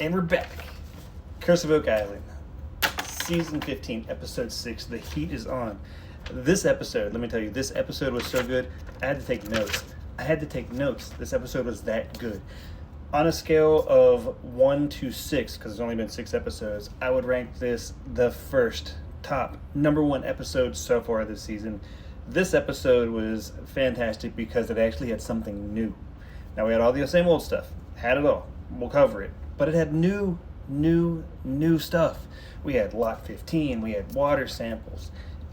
And we're back. Curse of Oak Island, Season 15, Episode 6. The heat is on. This episode, let me tell you, this episode was so good, I had to take notes. This episode was that good. On a scale of 1 to 6, because it's only been 6 episodes, I would rank this the first top #1 episode so far this season. This episode was fantastic because it actually had something new. Now, we had all the same old stuff. Had it all. We'll cover it. But it had new stuff. We had Lot 15. We had water samples.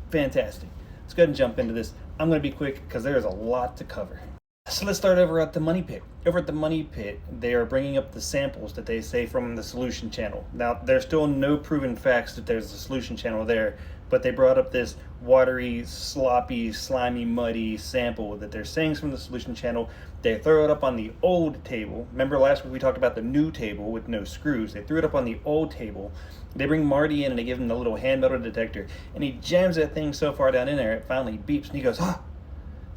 Fantastic. Let's go ahead and jump into this. I'm going to be quick because there is a lot to cover. So let's start over at the Money Pit. Over at the Money Pit, they are bringing up the samples that they say from the solution channel. Now, there's still no proven facts that there's a solution channel there, but they brought up this watery, sloppy, slimy, muddy sample that they're saying is from the solution channel. They throw it up on the old table. Remember last week we talked about the new table with no screws. They threw it up on the old table. They bring Marty in and they give him the little hand metal detector, and he jams that thing so far down in there it finally beeps, and he goes,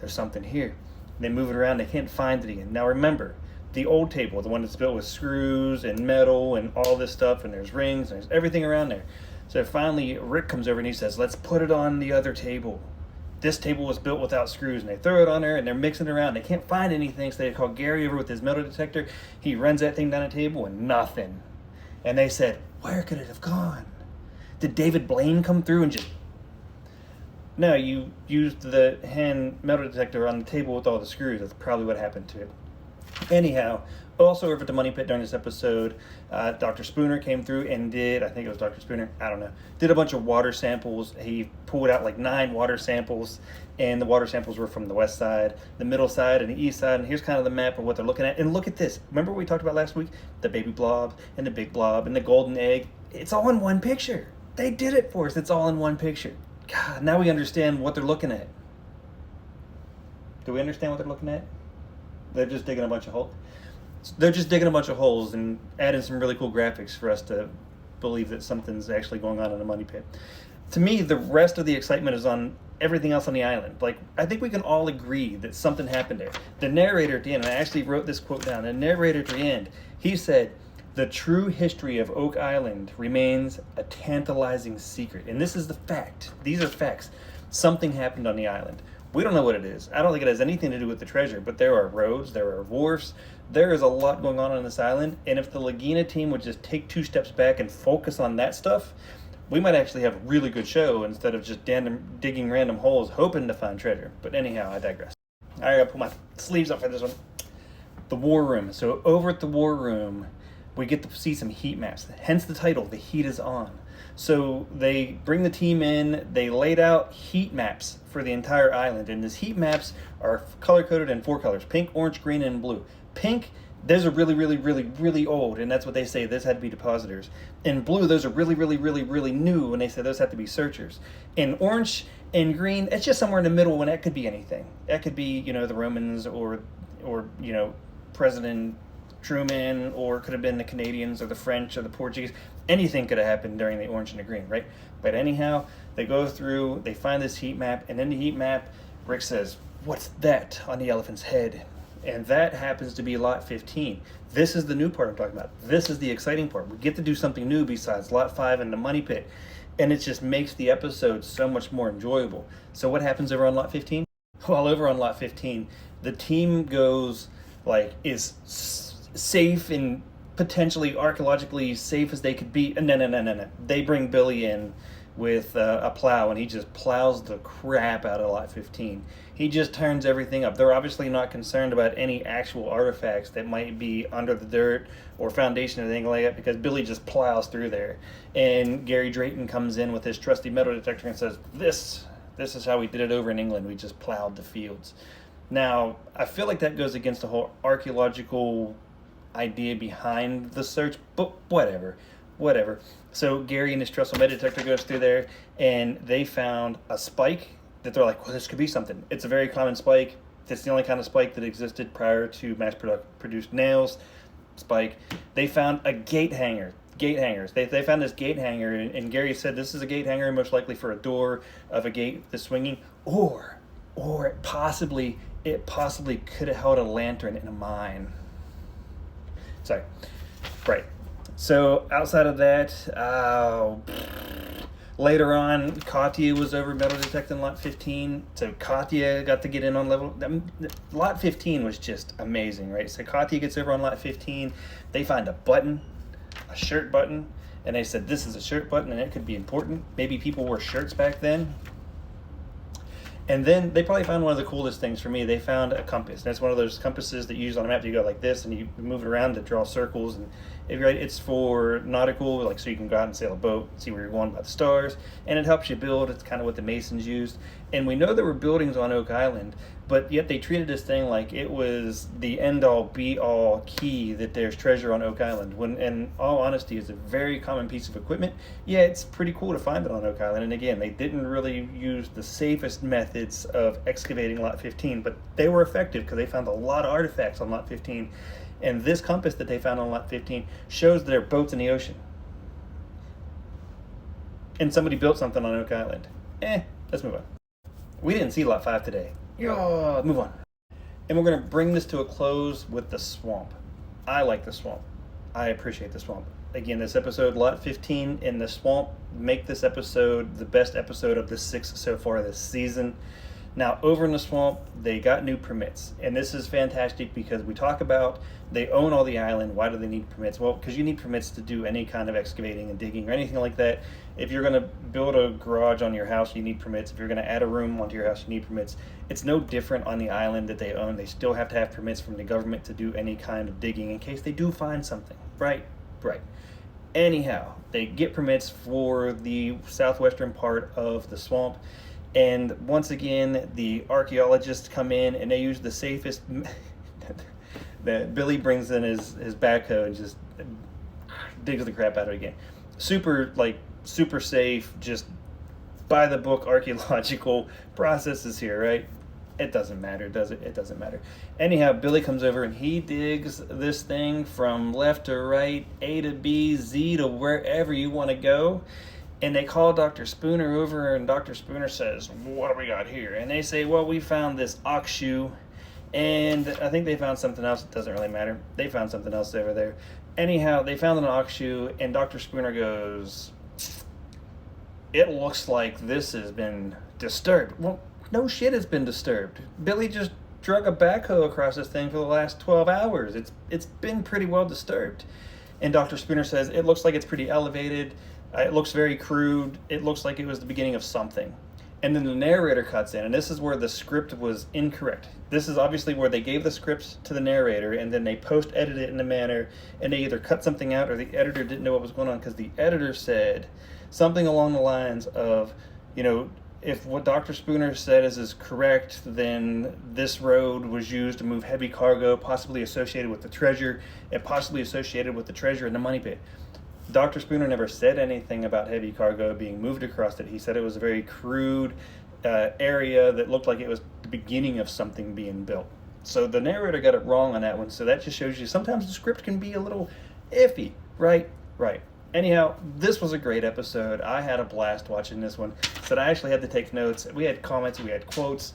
there's something here. They move it around, they can't find it again. Now remember, the old table, the one that's built with screws and metal and all this stuff, and there's rings and there's everything around there. So finally Rick comes over and he says, let's put it on the other table. This table was built without screws, and they throw it on there and they're mixing it around. They can't find anything, so they call Gary over with his metal detector. He runs that thing down the table and nothing. And they said, where could it have gone? Did David Blaine come through and just... No, you used the hand metal detector on the table with all the screws. That's probably what happened to it. Anyhow, also over at the Money Pit during this episode, Dr. Spooner came through and did, I think it was Dr. Spooner, I don't know, did a bunch of water samples. He pulled out like 9 water samples, and the water samples were from the west side, the middle side, and the east side. And here's kind of the map of what they're looking at. And look at this. Remember what we talked about last week? The baby blob and the big blob and the golden egg. It's all in one picture. They did it for us. It's all in one picture. God, now we understand what they're looking at. Do we understand what they're looking at? They're just digging a bunch of holes. They're just digging a bunch of holes and adding some really cool graphics for us to believe that something's actually going on in the Money Pit. To me, the rest of the excitement is on everything else on the island. Like, I think we can all agree that something happened there. The narrator at the end, and I actually wrote this quote down, the narrator at the end, he said, the true history of Oak Island remains a tantalizing secret. And this is the fact. These are facts. Something happened on the island. We don't know what it is. I don't think it has anything to do with the treasure, but there are roads, there are wharfs, there is a lot going on this island, and if the Laguna team would just take 2 steps back and focus on that stuff, we might actually have a really good show instead of just digging random holes hoping to find treasure. But anyhow, I digress. I gotta pull my sleeves up for this one. The War Room. So over at the War Room, we get to see some heat maps, hence the title, The Heat is On. So they bring the team in, they laid out heat maps for the entire island, and these heat maps are color-coded in 4 colors, pink, orange, green, and blue. Pink, those are really old, and that's what they say, those had to be depositors. In blue, those are really new, and they say those have to be searchers. In orange and green, it's just somewhere in the middle, and that could be anything. That could be, the Romans or President Truman, or it could have been the Canadians or the French or the Portuguese. Anything could have happened during the orange and the green, right? But anyhow, they go through, they find this heat map, and in the heat map, Rick says, what's that on the elephant's head? And that happens to be Lot 15. This is the new part I'm talking about. This is the exciting part. We get to do something new besides Lot 5 and the Money Pit, and it just makes the episode so much more enjoyable. So what happens over on Lot 15? Well, over on Lot 15, the team goes, is safe and potentially archaeologically safe as they could be. No. They bring Billy in with a plow, and he just plows the crap out of Lot 15. He just turns everything up. They're obviously not concerned about any actual artifacts that might be under the dirt or foundation or anything like that, because Billy just plows through there. And Gary Drayton comes in with his trusty metal detector and says, this is how we did it over in England. We just plowed the fields. Now, I feel like that goes against the whole archaeological idea behind the search, but whatever. So Gary and his trusty metal detector goes through there, and they found a spike that they're like, well, this could be something. It's a very common spike. It's the only kind of spike that existed prior to mass-produced nails spike. They found a gate hanger. They found this gate hanger, and Gary said this is a gate hanger most likely for a door of a gate that's swinging, or it possibly could have held a lantern in a mine. Sorry. Right. So outside of that, later on, Katya was over metal detecting lot 15. So Katya got to get in on level. Lot 15 was just amazing, right? So Katya gets over on lot 15. They find a button, a shirt button, and they said this is a shirt button and it could be important. Maybe people wore shirts back then. And then they probably found one of the coolest things for me. They found a compass. That's one of those compasses that you use on a map. You go like this and you move it around to draw circles. And if you're right, it's for nautical, like so you can go out and sail a boat, see where you're going by the stars. And it helps you build. It's kind of what the Masons used. And we know there were buildings on Oak Island, but yet they treated this thing like it was the end-all, be-all key that there's treasure on Oak Island. When, in all honesty, it's a very common piece of equipment. Yeah, it's pretty cool to find it on Oak Island. And again, they didn't really use the safest methods of excavating Lot 15, but they were effective because they found a lot of artifacts on Lot 15. And this compass that they found on Lot 15 shows there are boats in the ocean. And somebody built something on Oak Island. Let's move on. We didn't see Lot 5 today. Yeah, move on. And we're going to bring this to a close with the swamp. I like the swamp. I appreciate the swamp. Again, this episode, Lot 15 in the swamp, make this episode the best episode of the 6 so far this season. Now, over in the swamp, they got new permits. And this is fantastic because we talk about they own all the island. Why do they need permits? Well, because you need permits to do any kind of excavating and digging or anything like that. If you're going to build a garage on your house, you need permits. If you're going to add a room onto your house, you need permits. It's no different on the island that they own. They still have to have permits from the government to do any kind of digging in case they do find something. Right. Anyhow, they get permits for the southwestern part of the swamp. And once again, the archaeologists come in and they use the safest. That Billy brings in his backhoe and just digs the crap out of it again. Super safe, just by the book archaeological processes here, right? It doesn't matter, does it? It doesn't matter. Anyhow, Billy comes over and he digs this thing from left to right, A to B, Z to wherever you want to go. And they call Dr. Spooner over, and Dr. Spooner says, what do we got here? And they say, well, we found this ox shoe, and I think they found something else. It doesn't really matter. They found something else over there. Anyhow, they found an ox shoe, and Dr. Spooner goes, it looks like this has been disturbed. Well, no shit has been disturbed. Billy just drug a backhoe across this thing for the last 12 hours. It's been pretty well disturbed. And Dr. Spooner says, it looks like it's pretty elevated. It looks very crude. It looks like it was the beginning of something. And then the narrator cuts in, and this is where the script was incorrect. This is obviously where they gave the script to the narrator, and then they post-edit it in a manner, and they either cut something out or the editor didn't know what was going on, because the editor said something along the lines of, if what Dr. Spooner said is correct, then this road was used to move heavy cargo, possibly associated with the treasure, and possibly associated with the treasure in the money pit. Dr. Spooner never said anything about heavy cargo being moved across it. He said it was a very crude area that looked like it was the beginning of something being built. So the narrator got it wrong on that one. So that just shows you sometimes the script can be a little iffy, right? Anyhow, this was a great episode. I had a blast watching this one. So I actually had to take notes. We had comments, we had quotes.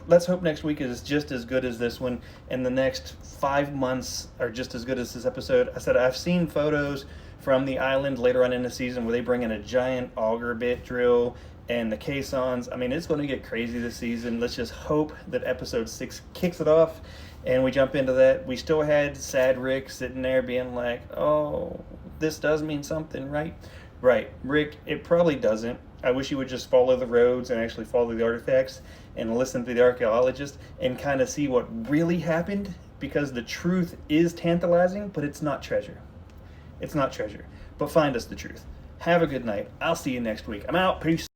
Let's hope next week is just as good as this one, and the next 5 months are just as good as this episode. I said I've seen photos from the island later on in the season where they bring in a giant auger bit drill and the caissons. I mean, it's going to get crazy this season. Let's just hope that episode 6 kicks it off and we jump into that. We still had sad Rick sitting there being like, oh, this does mean something, right? Right, Rick, it probably doesn't. I wish you would just follow the roads and actually follow the artifacts and listen to the archaeologist and kind of see what really happened, because the truth is tantalizing, but it's not treasure. It's not treasure. But find us the truth. Have a good night. I'll see you next week. I'm out. Peace.